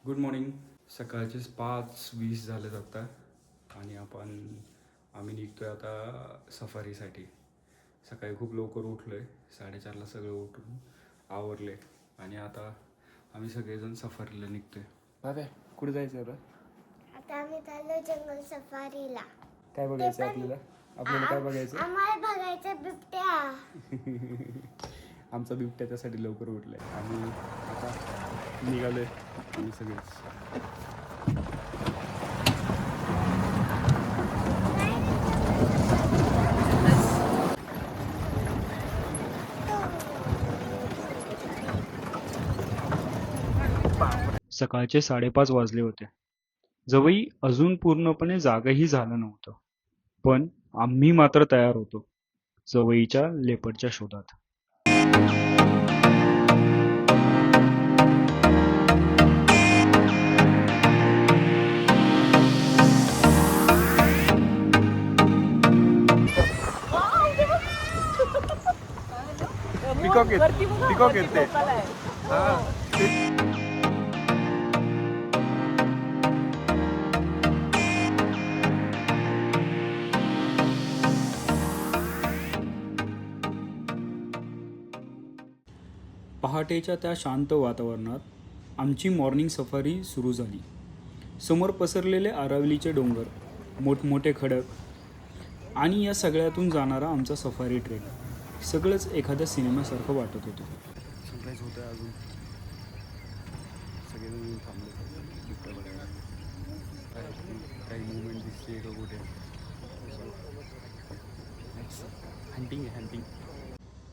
Good morning. सकाळचेच 5:20 झालेत आता आणि आम्ही निघतोय आता सफारीसाठी. सकाळी खूप लवकर उठलो आहे, 4:30ला सगळं उठून आवरले आणि आता आम्ही सगळेजण सफारीला निघतोय. बाबा कुठे जायचं आता? आता आम्ही चाललो जंगल सफारीला. काय बघायचं आपल्याला? काय बघायचं? आम्हाला बघायचं बिबट्या. आमचा बिबट्या त्यासाठी लवकर उठलाय. आम्ही आता निघालोय आम्ही सगळेच. सकाळचे 5:30 वाजले होते. जवई अजून पूर्णपणे जागही झालं नव्हतं, पण आम्ही मात्र तयार होतो जवईच्या लेपर्डच्या शोधात. पिकॉक येते. पहाटेच्या त्या शांत वातावरणात आमची मॉर्निंग सफारी सुरू झाली. समोर पसरलेले आरावलीचे डोंगर, मोठमोठे खडक आणि या सगळ्यातून जाणारा आमचा सफारी ट्रेक, सगळंच एखाद्या सिनेमासारखं वाटत होतं. सनराईज होतं अजून. सगळेजण थांबले बिबट्या बघायला. काही मुवमेंट दिसते का कुठे? हंटिंग आहे, हंटिंग.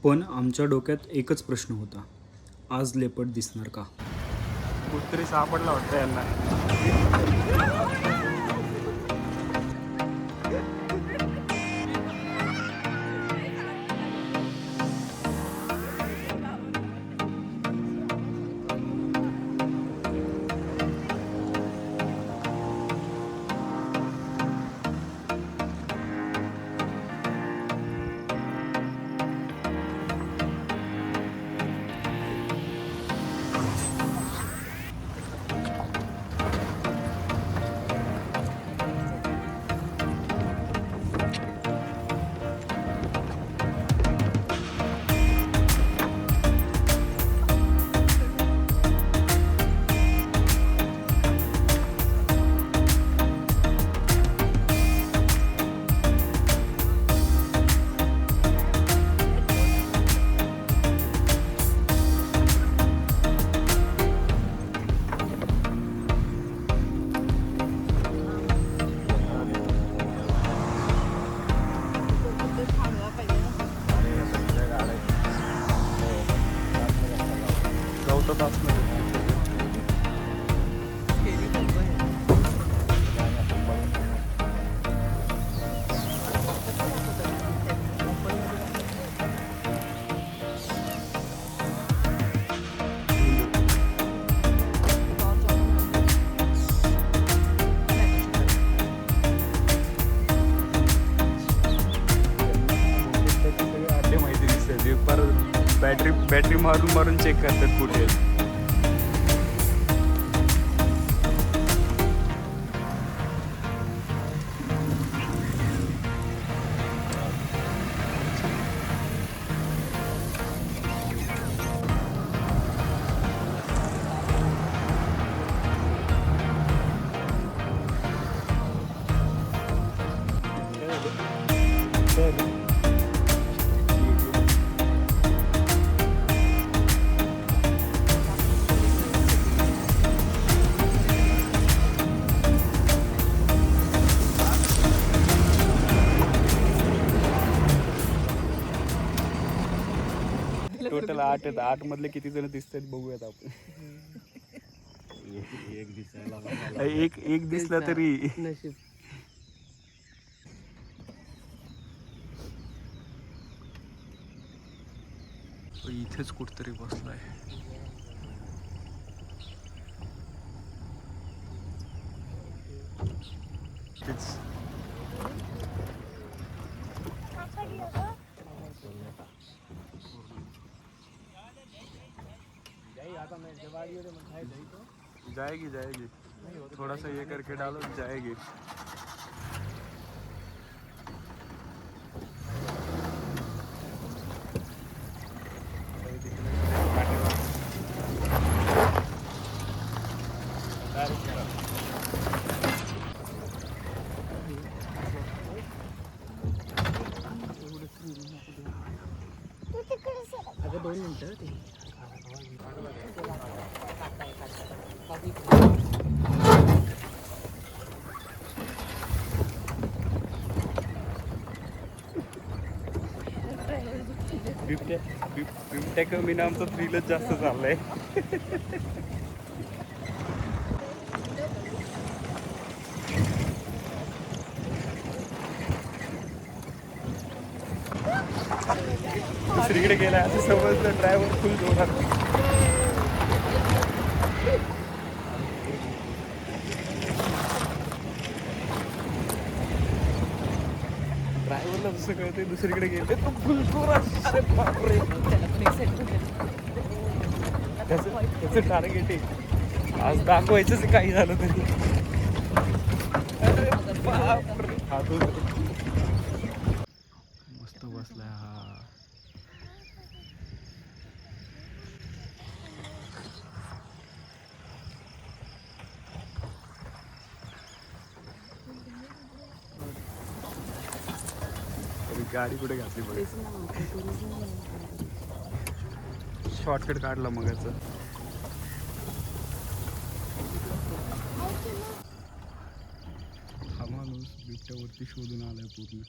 पण आमच्या डोक्यात एकच प्रश्न होता, आज लेपर्ड दिसणार का? कुठतरी सापडला वाटतं यांना. बॅटरी मारून मारून चेक करतात कुठे. टोटल 8 आहेत. 8 मधले किती जण दिसतात बघूयात आपण. एक दिसला तरी नशीब. इथेच कुठतरी बसलाय. जाएगी जाएगी, थोड़ा सा ये करके डालो, जाएगी. तू तिकडे सरक. अगं 2 मिनिटं ते बिबट्या कमी ना, आमचं थ्रिलच जास्त चाललंय. दुसरीकडे गेला असं समजलं, ड्रायव्हर फुल जोरात. ड्रायव्हरला जसं कळतंय दुसरीकडे गेले तो फुल जोरात. अरे बापरे, त्याला पण एक्साइटमेंट त्याचं टार्गेट आहे आज दाखवायचंच आहे, काही झालं तरी. अरे बापरे, हा तो मस्त बसलाय हा. गाडी कुठे घातली बघ, शॉर्टकट काढला मगाचं. हा माणूस बिबट्यावरती शोधून आलाय पूर्ण.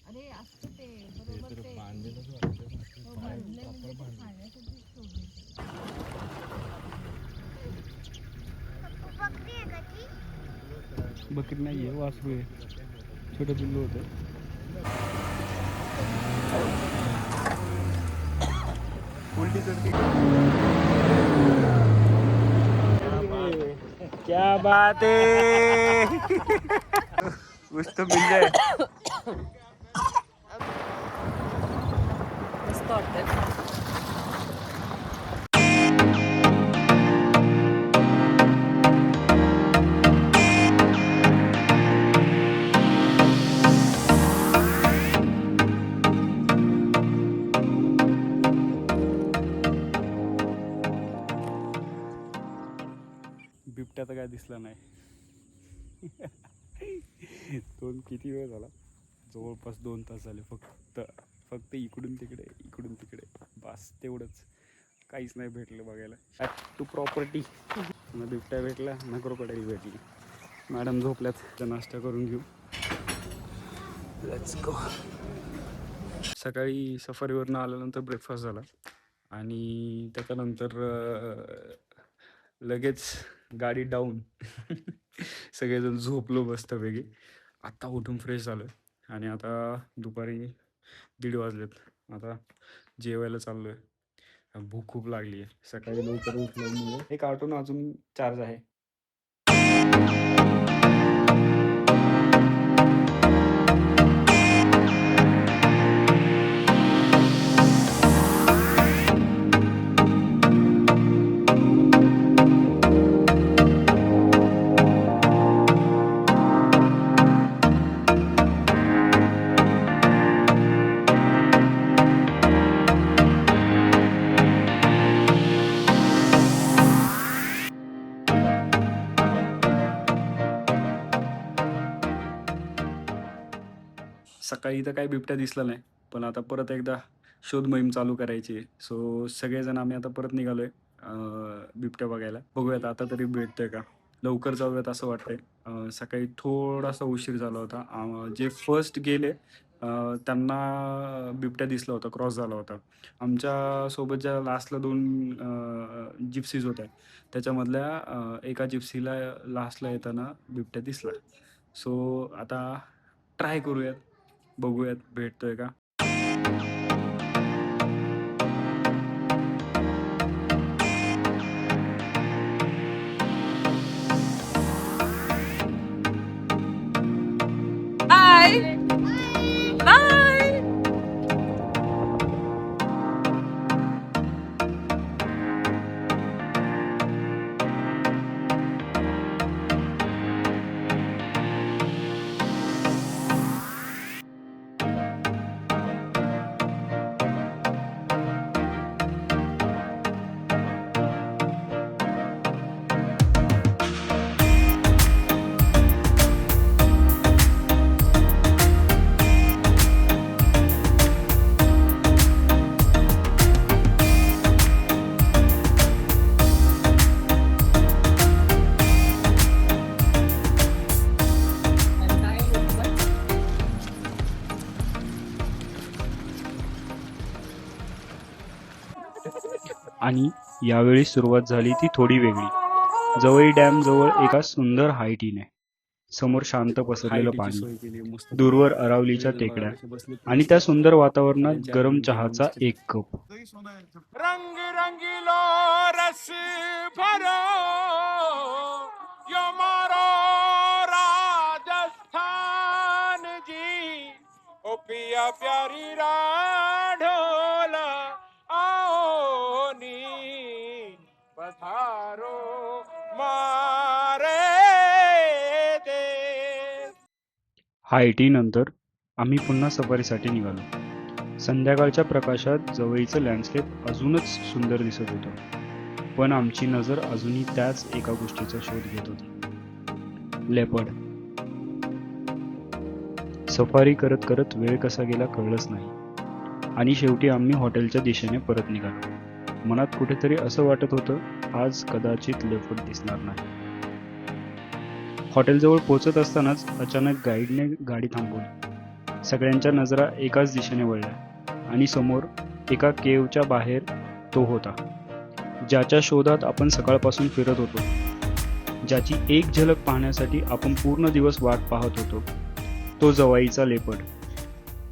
अरे असतं ते बरोबर ते बांधलेलं खाण्यासाठी बकरी आहे का ती? बकरी नाहीये, वासरू आहे, छोटं पिल्लू होतं. उलटी चढती. क्या बात है, कुछ तो मिल जाए. मस्त वाटतं. बिबट्या तर काय दिसला नाही. किती वेळ झाला, जवळपास 2 तास झाले. फक्त इकडून तिकडे बस, तेवढंच. काहीच नाही भेटलं बघायला. Back to property. ना बिबट्या भेटला ना क्रोकोडाईल भेटली. मॅडम झोपल्यात, तर नाश्ता करून घेऊ. Let's go. सकाळी सफारीवरनं आल्यानंतर ब्रेकफास्ट झाला आणि त्याच्यानंतर लगेच गाडी डाऊन. सगळेजण झोपलो मस्तपैकी. आत्ता उठून फ्रेश झालं आणि आता दुपारी 1:30 वाजलेत. आता जेवायला चाललोय. भूक खूप लागली आहे. सकाळी लवकर उठल्यामुळे हे कार्टून अजून चार्ज आहे. सकाळी तर काही बिबट्या दिसला नाही, पण आता परत एकदा शोध मोहीम चालू करायची आहे. सो सगळेजण आम्ही आता परत निघालोय बिबट्या बघायला. बघूयात आता तरी भेटतोय का. लवकर जाऊयात असं वाटतंय. सकाळी थोडासा उशीर झाला होता. जे फर्स्ट गेले त्यांना बिबट्या दिसला होता, क्रॉस झाला होता. आमच्या सोबत ज्या लास्टला 2 जिप्सीज होत्या, त्याच्यामधल्या एका जिप्सीला लास्टला येताना बिबट्या दिसला. सो आता ट्राय करूयात, बघूयात भेटतोय का. Bye bye. आणि यावेळी सुरुवात झाली ती थोडी वेगळी. जवई डॅम जवळ एका सुंदर हायटीने समोर शांत पसरलेलं पाणी, दूरवर अरावलीच्या टेकड्या आणि त्या सुंदर वातावरणात गरम चहाचा एक कप. रंग रंगीलो रस भरो यो मारो राजस्थान जी ओ पिया प्यारी ढोल आओ नी पधारो मारे देश. हायटी नंतर आम्ही पुन्हा सफारीसाठी निघालो. संध्याकाळच्या प्रकाशात जवळचं लँडस्केप अजूनच सुंदर दिसत होतं, पण आमची नजर अजूनही त्याच एका गोष्टीचा शोध घेत होती, लेपर्ड. सफारी करत करत वेळ कसा गेला कळलंच नाही आणि शेवटी आम्ही हॉटेलच्या दिशेने परत निघालो. मनात कुठेतरी असं वाटत होतं आज कदाचित लेपर्ड दिसणार नाही. हॉटेलजवळ पोहोचत असतानाच अचानक गाईडने गाडी थांबवली. सगळ्यांच्या नजरा एकाच दिशेने वळल्या आणि समोर एका केवच्या बाहेर तो होता, ज्याच्या शोधात आपण सकाळपासून फिरत होतो, ज्याची एक झलक पाहण्यासाठी आपण पूर्ण दिवस वाट पाहत होतो. तो जवाईचा लेपर्ड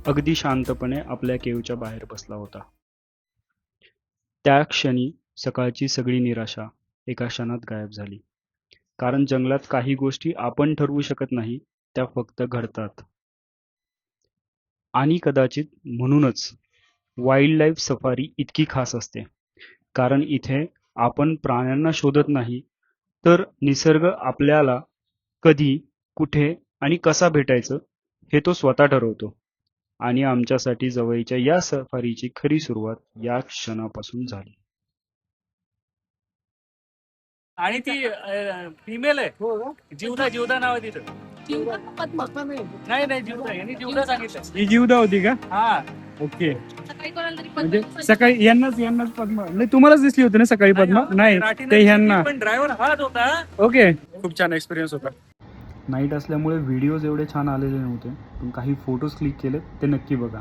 अगदी शांतपणे आपल्या केवच्या बाहेर बसला होता. त्या क्षणी सकाळची सगळी निराशा एका क्षणात गायब झाली, कारण जंगलात काही गोष्टी आपण ठरवू शकत नाही, त्या फक्त घडतात. आणि कदाचित म्हणूनच वाईल्ड लाईफ सफारी इतकी खास असते, कारण इथे आपण प्राण्यांना शोधत नाही, तर निसर्ग आपल्याला कधी, कुठे आणि कसा भेटायचं हे तो स्वतः ठरवतो. आणि आमच्यासाठी जवळच्या या सफारीची खरी सुरुवात या क्षणापासून झाली. आणि ती फिमेल आहे. जीवदा नाव आहे तिथं. नाही जीवदा, यांनी जीवदा सांगितलं. ही जीवदा होती का? हा, ओके. सकाळी कोणाला तरी म्हणजे पद्मा- सकाळी यांनाच पद्मा नाही, तुम्हालाच दिसली होती ना सकाळी पद्मा? नाही, ते ह्यांना. पण ड्रायव्हर हाच होता. ओके. खूप छान एक्सपिरियन्स होता. नाईट असल्यामुळे व्हिडिओज एवढे छान आलेले नव्हते, पण काही फोटोज क्लिक केले ते नक्की बघा.